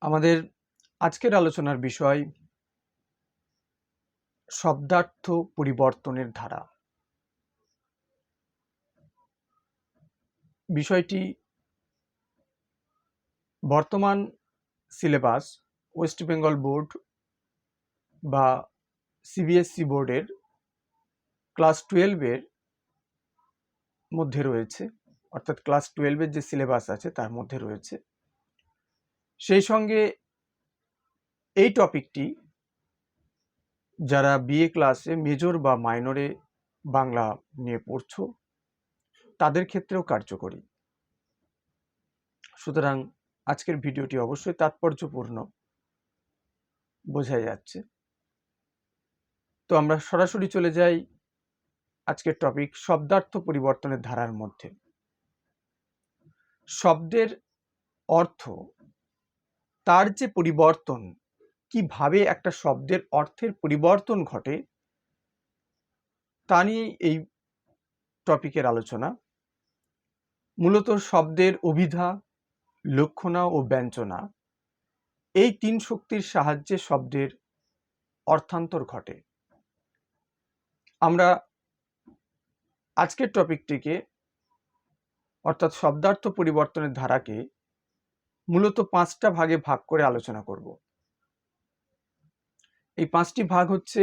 আমাদের আজকের আলোচনার বিষয় শব্দার্থ পরিবর্তনের ধারা। বিষয়টি বর্তমান সিলেবাস ওয়েস্ট বেঙ্গল বোর্ড বা সিবিএসসি বোর্ডের ক্লাস 12-এর মধ্যে রয়েছে, অর্থাৎ ক্লাস 12-এর যে সিলেবাস আছে তার মধ্যে রয়েছে। সেই সঙ্গে এই টপিকটি যারা বিএ ক্লাসে মেজর বা মাইনরে বাংলা নিয়ে পড়ছো তাদের ক্ষেত্রেও কার্যকরী। সুতরাং আজকের ভিডিওটি অবশ্যই তাৎপর্যপূর্ণ বোঝা যাচ্ছে। তো আমরা সরাসরি চলে যাই আজকের টপিক শব্দার্থ পরিবর্তনের ধারার মধ্যে। শব্দের অর্থ, তার যে পরিবর্তন, কিভাবে একটা শব্দের অর্থের পরিবর্তন ঘটে তা নিয়ে এই টপিকের আলোচনা। মূলত শব্দের অভিধা, লক্ষণা ও ব্যঞ্জনা এই তিন শক্তির সাহায্যে শব্দের অর্থান্তর ঘটে। আমরা আজকের টপিকটিকে অর্থাৎ শব্দার্থ পরিবর্তনের ধারাকে মূলত 5টা ভাগে ভাগ করে আলোচনা করব। এই 5টি ভাগ হচ্ছে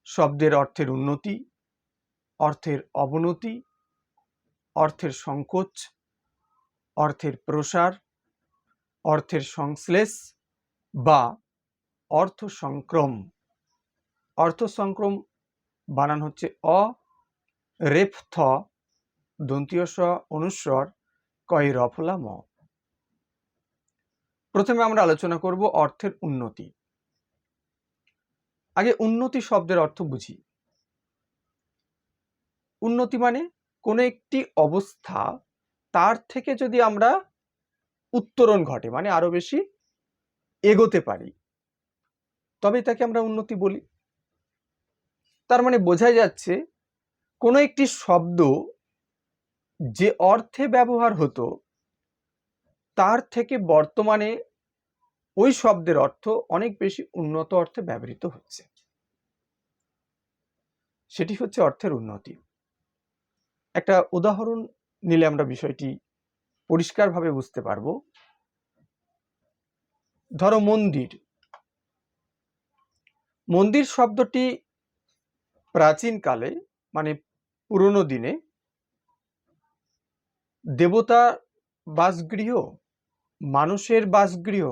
শব্দের অর্থের উন্নতি, অর্থের অবনতি, অর্থের সংকোচ, অর্থের প্রসার, অর্থের সংশ্লেষ বা অর্থ সংক্রম। অর্থ সংক্রম বানান হচ্ছে অ, রেফ থ, দন্তীয় স অনুস্বর কয় রফলা ম। প্রথমে আমরা আলোচনা করব অর্থের উন্নতি। আগে উন্নতি শব্দের অর্থ বুঝি। উন্নতি মানে কোনো একটি অবস্থা তার থেকে যদি আমরা উত্তরণ ঘটে, মানে আরো বেশি এগোতে পারি, তবে তাকে আমরা উন্নতি বলি। তার মানে বোঝাই যাচ্ছে কোনো একটি শব্দ যে অর্থে ব্যবহার হতো তার থেকে বর্তমানে ওই শব্দের অর্থ অনেক বেশি উন্নত অর্থে ব্যবহৃত হচ্ছে, সেটি হচ্ছে অর্থের উন্নতি। একটা উদাহরণ নিলে আমরা বিষয়টি পরিষ্কারভাবে বুঝতে পারবো। ধরো মন্দির। মন্দির শব্দটি প্রাচীনকালে মানে পুরনো দিনে দেবতা বাসগৃহ, মানুষের বাসগৃহ,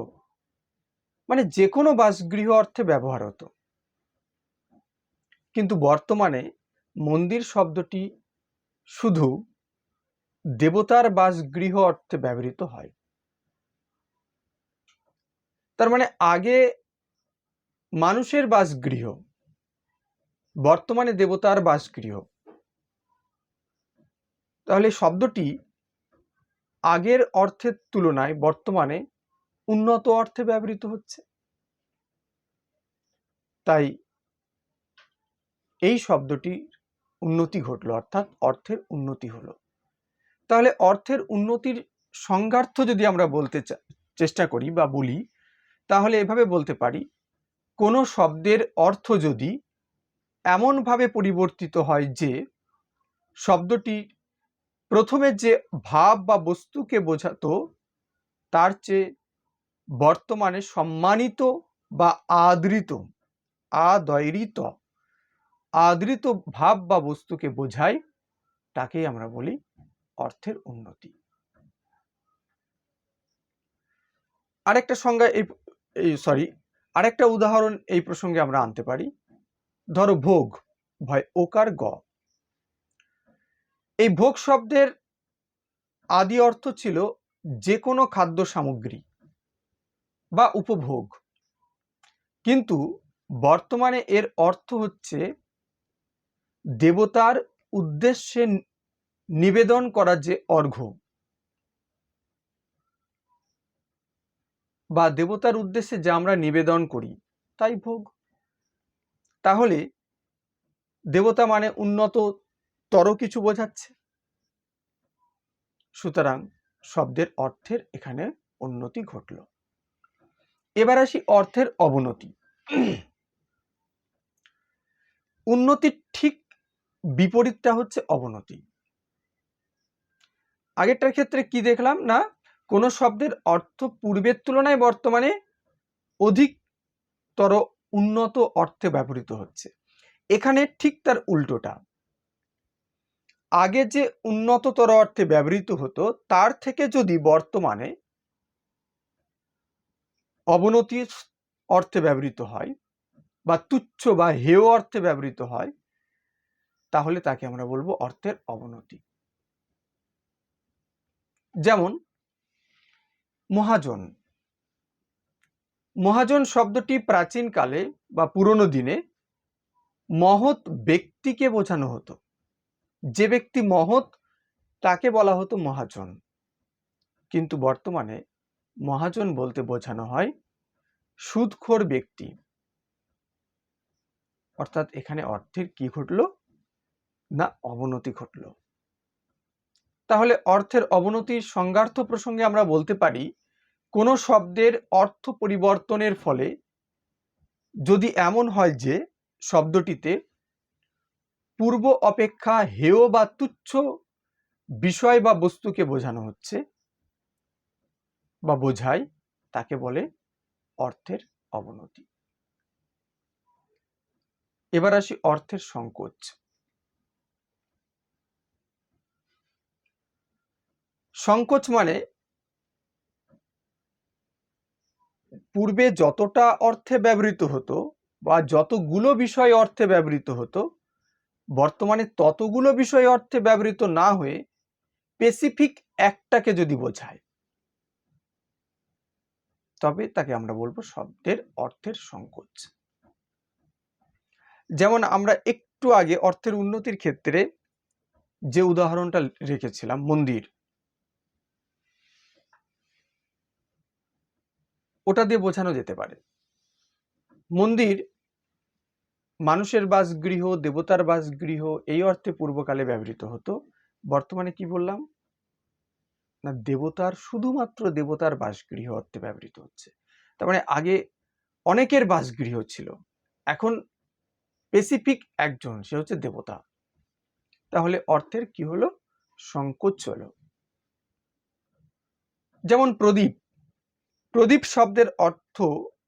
মানে যে কোনো বাসগৃহ অর্থে ব্যবহার হতো। কিন্তু বর্তমানে মন্দির শব্দটি শুধু দেবতার বাসগৃহ অর্থে ব্যবহৃত হয়। তার মানে আগে মানুষের বাসগৃহ, বর্তমানে দেবতার বাসগৃহ। তাহলে শব্দটি আগের অর্থের তুলনায় বর্তমানে উন্নত অর্থে ব্যবহৃত হচ্ছে। তাই এই শব্দটির উন্নতি ঘটলো, অর্থাৎ অর্থের উন্নতি হলো। তাহলে অর্থের উন্নতির সংজ্ঞার্থ যদি আমরা বলতে চেষ্টা করি বা বলি, তাহলে এভাবে বলতে পারি, কোনো শব্দের অর্থ যদি এমনভাবে পরিবর্তিত হয় যে শব্দটি প্রথমে যে ভাব বা বস্তুকে বোঝাতো তার চেয়ে বর্তমানে সম্মানিত বা আদৃত, আদৃত ভাব বা বস্তুকে বোঝায়, তাকেই আমরা বলি অর্থের উন্নতি। আরেকটা সংজ্ঞা আরেকটা উদাহরণ এই প্রসঙ্গে আমরা আনতে পারি। ধরো ভোগ, ভয় ওকার গ। এই ভোগ শব্দের আদি অর্থ ছিল যে কোনো খাদ্য সামগ্রী বা উপভোগ, কিন্তু বর্তমানে এর অর্থ হচ্ছে দেবতার উদ্দেশ্যে নিবেদন করা যে অর্ঘ্য বা দেবতার উদ্দেশ্যে যা আমরা নিবেদন করি তাই ভোগ। তাহলে দেবতা মানে উন্নততর কিছু বোঝাচ্ছে। সুতরাং শব্দের অর্থের এখানে উন্নতি ঘটল। এবার আসি অর্থের অবনতি। উন্নতির ঠিক বিপরীতটা হচ্ছে অবনতি। আগেরটার ক্ষেত্রে কি দেখলাম না, কোনো শব্দের অর্থ পূর্বের তুলনায় বর্তমানে অধিকতর উন্নত অর্থে ব্যবহৃত হচ্ছে। এখানে ঠিক তার উল্টোটা, আগে যে উন্নততর অর্থে ব্যবহৃত হতো তার থেকে যদি বর্তমানে অবনতির অর্থে ব্যবহৃত হয় বা তুচ্ছ বা হেয় অর্থে ব্যবহৃত হয়, তাহলে তাকে আমরা বলবো অর্থের অবনতি। যেমন মহাজন। মহাজন শব্দটি প্রাচীনকালে বা পুরনো দিনে মহৎ ব্যক্তিকে বোঝানো হতো। যে ব্যক্তি মহৎ তাকে বলা হতো মহাজন, কিন্তু বর্তমানে মহাজন বলতে বোঝানো হয় সুদখোর ব্যক্তি। অর্থাৎ এখানে অর্থের কি ঘটলো না, অবনতি ঘটলো। তাহলে অর্থের অবনতির সংজ্ঞার্থ প্রসঙ্গে আমরা বলতে পারি, কোনো শব্দের অর্থ পরিবর্তনের ফলে যদি এমন হয় যে শব্দটিতে পূর্ব অপেক্ষা হেয় বা তুচ্ছ বিষয় বা বস্তুকে বোঝানো হচ্ছে বা বোঝায়, তাকে বলে অর্থের অবনতি। এবার আসি অর্থের সংকোচ। সংকোচ মানে পূর্বে যতটা অর্থে ব্যবহৃত হতো বা যতগুলো বিষয় অর্থে ব্যবহৃত হতো, বর্তমানে ততগুলো বিষয় অর্থে ব্যবহৃত না হয়ে স্পেসিফিক একটাকে যদি বোঝায়, তবে তাকে আমরা বলবো শব্দের অর্থের সংকোচ। যেমন আমরা একটু আগে অর্থের উন্নতির ক্ষেত্রে যে উদাহরণটা রেখেছিলাম, মন্দির, ওটা দিয়ে বোঝানো যেতে পারে মন্দির মানুষের বাসগৃহ, দেবতার বাসগৃহ এই অর্থে পূর্বকালে ব্যবহৃত হতো। বর্তমানে কি বললাম না, দেবতার, শুধুমাত্র দেবতার বাসগৃহ অর্থে ব্যবহৃত হচ্ছে। তার মানে আগে অনেকের বাসগৃহ ছিল, এখন স্পেসিফিক একজন, সে হচ্ছে দেবতা। তাহলে অর্থের কি হলো, সংকোচ হলো। যেমন প্রদীপ। প্রদীপ শব্দের অর্থ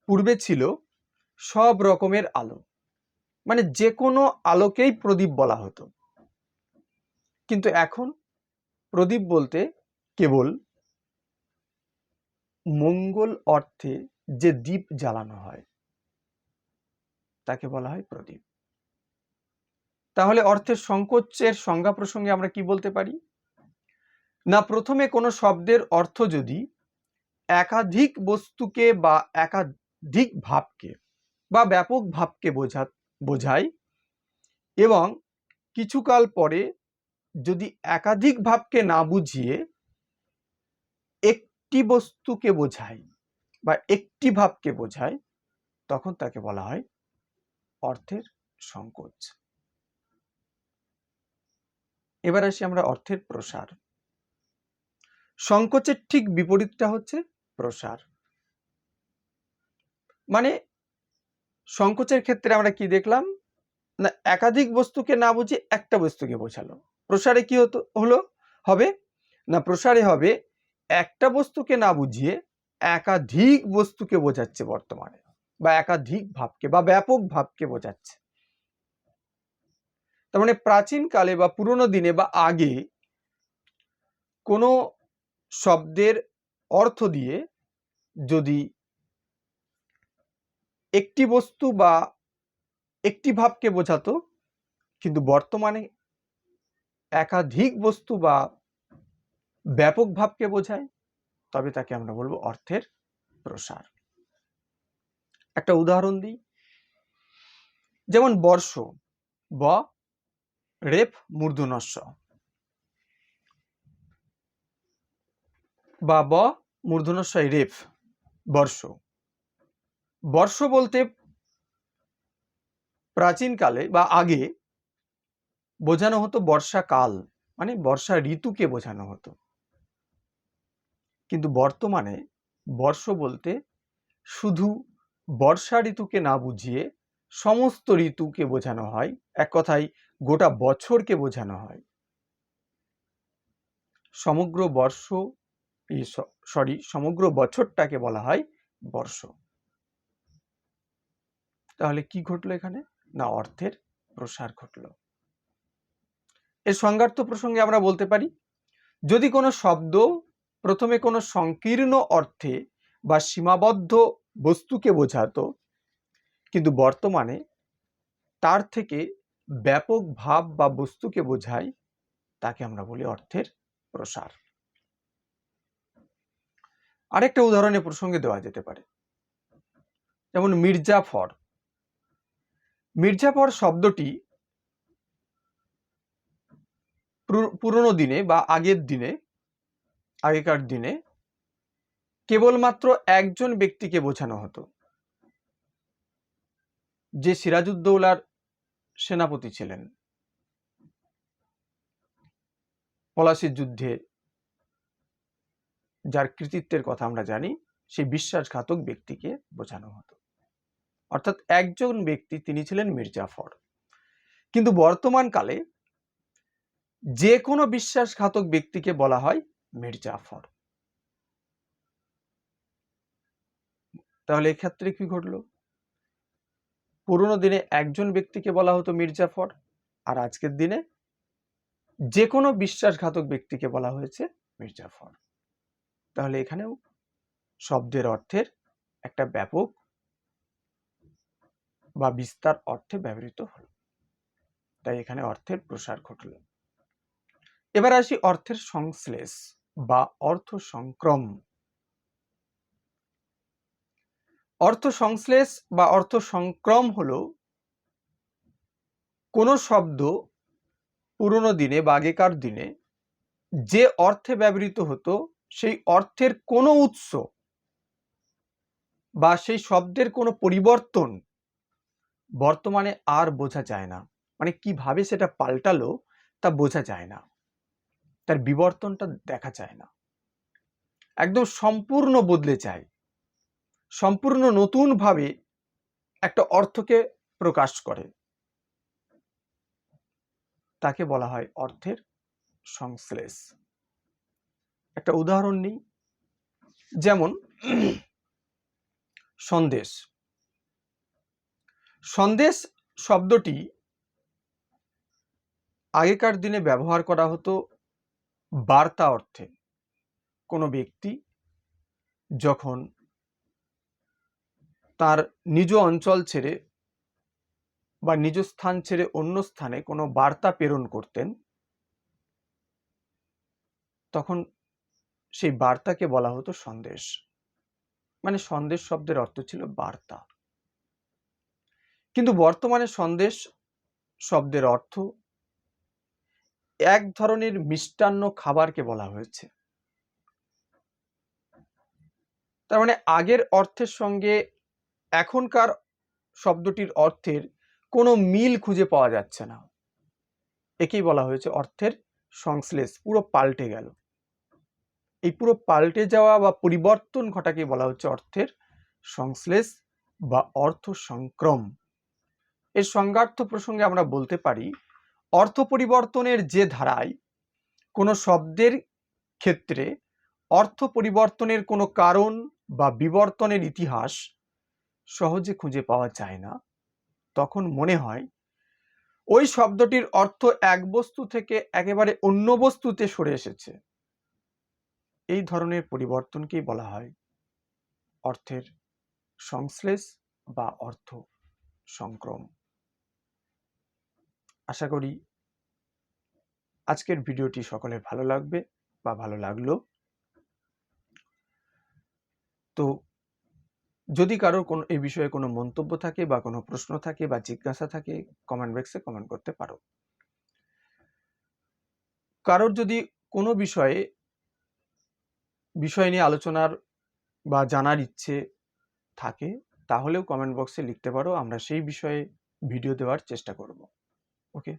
পূর্বে ছিল সব রকমের আলো, মানে যে কোনো আলোকেই প্রদীপ বলা হতো, কিন্তু এখন প্রদীপ বলতে কেবল মঙ্গল অর্থে যে দীপ জ্বালানো হয় তাকে বলা হয় প্রদীপ। তাহলে অর্থের সংকোচের সংজ্ঞা প্রসঙ্গে আমরা কি বলতে পারি না, প্রথমে কোনো শব্দের অর্থ যদি একাধিক বস্তুকে বা একাধিক ভাবকে বা ব্যাপক ভাবকে বোঝায়, এবং কিছুকাল পরে যদি একাধিক ভাবকে না বুঝিয়ে একটি বস্তুকে বোঝায় বা একটি ভাবকে বোঝায়, তখন তাকে বলা হয় অর্থের সংকোচ। এবার আসি আমরা অর্থের প্রসার। সংকোচের ঠিক বিপরীতটা হচ্ছে প্রসার। মানে সংকোচের ক্ষেত্রে আমরা কি দেখলাম না, একাধিক বস্তুকে না বুঝে একটা বস্তুকে বোঝালো। প্রসারে কি হবে না, প্রসারে হবে একটা বস্তুকে না বুঝিয়ে একাধিক বস্তুকে বোঝাচ্ছে বর্তমানে, বা একাধিক ভাবকে বা ব্যাপক ভাবকে বোঝাচ্ছে। তার মানে প্রাচীনকালে বা পুরোনো দিনে বা আগে কোনো শব্দের অর্থ দিয়ে যদি একটি বস্তু বা একটি ভাবকে বোঝাতো, কিন্তু বর্তমানে একাধিক বস্তু বা ব্যাপক ভাবকে বোঝায়, তবে তাকে আমরা বলবো অর্থের প্রসার। একটা উদাহরণ দিই, যেমন বর্ষ, ব রেফ মূর্ধন্যস্ব, বা ব মূর্ধন্যস্ব রেফ, বর্ষ। বর্ষ বলতে প্রাচীনকালে বা আগে বোঝানো হতো বর্ষাকাল, মানে বর্ষা ঋতুকে বোঝানো হতো, কিন্তু বর্তমানে বর্ষ বলতে শুধু বর্ষা ঋতুকে না বুঝিয়ে সমস্ত ঋতুকে বোঝানো হয়, এক কথায় গোটা বছরকে বোঝানো হয়। সমগ্র বছরটাকে বলা হয় বর্ষ। তাহলে কি ঘটলো এখানে? না, অর্থের প্রসার ঘটলো। এর সংজ্ঞার্থ প্রসঙ্গে আমরা বলতে পারি, যদি কোনো শব্দ প্রথমে কোনো সংকীর্ণ অর্থে বা সীমাবদ্ধ বস্তুকে বোঝাতো, কিন্তু বর্তমানে তার থেকে ব্যাপক ভাব বা বস্তুকে বোঝায়, তাকে আমরা বলি অর্থের প্রসার। আরেকটা উদাহরণের প্রসঙ্গে দেওয়া যেতে পারে, যেমন মির্জাফর। মির্জাফর শব্দটি পুরনো দিনে বা আগেকার দিনে কেবলমাত্র একজন ব্যক্তিকে বোঝানো হতো, যে সিরাজউদ্দৌলার সেনাপতি ছিলেন। পলাশির যুদ্ধে যার কৃতিত্বের কথা আমরা জানি, সেই বিশ্বাসঘাতক ব্যক্তিকে বোঝানো হতো। অর্থাৎ একজন ব্যক্তি, তিনি ছিলেন মির্জাফর। কিন্তু বর্তমান কালে যে কোনো বিশ্বাসঘাতক ব্যক্তিকে বলা হয় মির্জাফর। তাহলে এক্ষেত্রে কি ঘটলো? পুরোনো দিনে একজন ব্যক্তিকে বলা হতো মির্জাফর, আর আজকের দিনে যে কোনো বিশ্বাসঘাতক ব্যক্তিকে বলা হয়েছে মির্জাফর। তাহলে এখানেও শব্দের অর্থের একটা ব্যাপক বা বিস্তার অর্থে ব্যবহৃত হলো, তাই এখানে অর্থের প্রসার ঘটল। এবার আসি অর্থের সংশ্লেষ বা অর্থ সংক্রম। অর্থ সংশ্লেষ বা অর্থ সংক্রম হলো কোনো শব্দ পুরনো দিনে বা আগেকার দিনে যে অর্থে ব্যবহৃত হতো, সেই অর্থের কোনো উৎস বা সেই শব্দের কোনো পরিবর্তন বর্তমানে আর বোঝা যায় না। মানে কিভাবে সেটা পাল্টালো তা বোঝা যায় না, তার বিবর্তনটা দেখা যায় না, একদম সম্পূর্ণ বদলে যায়, সম্পূর্ণ নতুন ভাবে একটা অর্থকে প্রকাশ করে, তাকে বলা হয় অর্থের সংশ্লেষ। একটা উদাহরণ নিই, যেমন সন্দেশ। সন্দেশ শব্দটি আগেকার দিনে ব্যবহার করা হতো বার্তা অর্থে। কোনো ব্যক্তি যখন তার নিজ অঞ্চল ছেড়ে বা নিজ স্থান ছেড়ে অন্য স্থানে কোনো বার্তা প্রেরণ করতেন, তখন সেই বার্তাকে বলা হতো সন্দেশ। মানে সন্দেশ শব্দের অর্থ ছিল বার্তা। কিন্তু বর্তমানে সন্দেশ শব্দের অর্থ এক ধরনের মিষ্টান্ন খাবারকে বলা হয়েছে। তার মানে আগের অর্থের সঙ্গে এখনকার শব্দটির অর্থের কোনো মিল খুঁজে পাওয়া যাচ্ছে না, একেই বলা হয়েছে অর্থের সংশ্লেষ। পুরো পাল্টে গেল। এই পুরো পাল্টে যাওয়া বা পরিবর্তন ঘটাকে বলা হচ্ছে অর্থের সংশ্লেষ বা অর্থ সংক্রম। এর সংজ্ঞার্থ প্রসঙ্গে আমরা বলতে পারি, অর্থ পরিবর্তনের যে ধারায় কোনো শব্দের ক্ষেত্রে অর্থ পরিবর্তনের কোনো কারণ বা বিবর্তনের ইতিহাস সহজে খুঁজে পাওয়া যায় না, তখন মনে হয় ওই শব্দটির অর্থ এক বস্তু থেকে একেবারে অন্য বস্তুতে সরে এসেছে। এই ধরনের পরিবর্তনকেই বলা হয় অর্থের সংশ্লেষ বা অর্থ সংক্রম। আশা করি আজকের ভিডিওটি সকলের ভালো লাগবে বা ভালো লাগলো। তো যদি কারোর কোনো এই বিষয়ে কোনো মন্তব্য থাকে বা কোনো প্রশ্ন থাকে বা জিজ্ঞাসা থাকে, কমেন্ট বক্সে কমেন্ট করতে পারো। কারোর যদি কোনো বিষয় নিয়ে আলোচনার বা জানার ইচ্ছে থাকে, তাহলেও কমেন্ট বক্সে লিখতে পারো, আমরা সেই বিষয়ে ভিডিও দেওয়ার চেষ্টা করব। ওকে।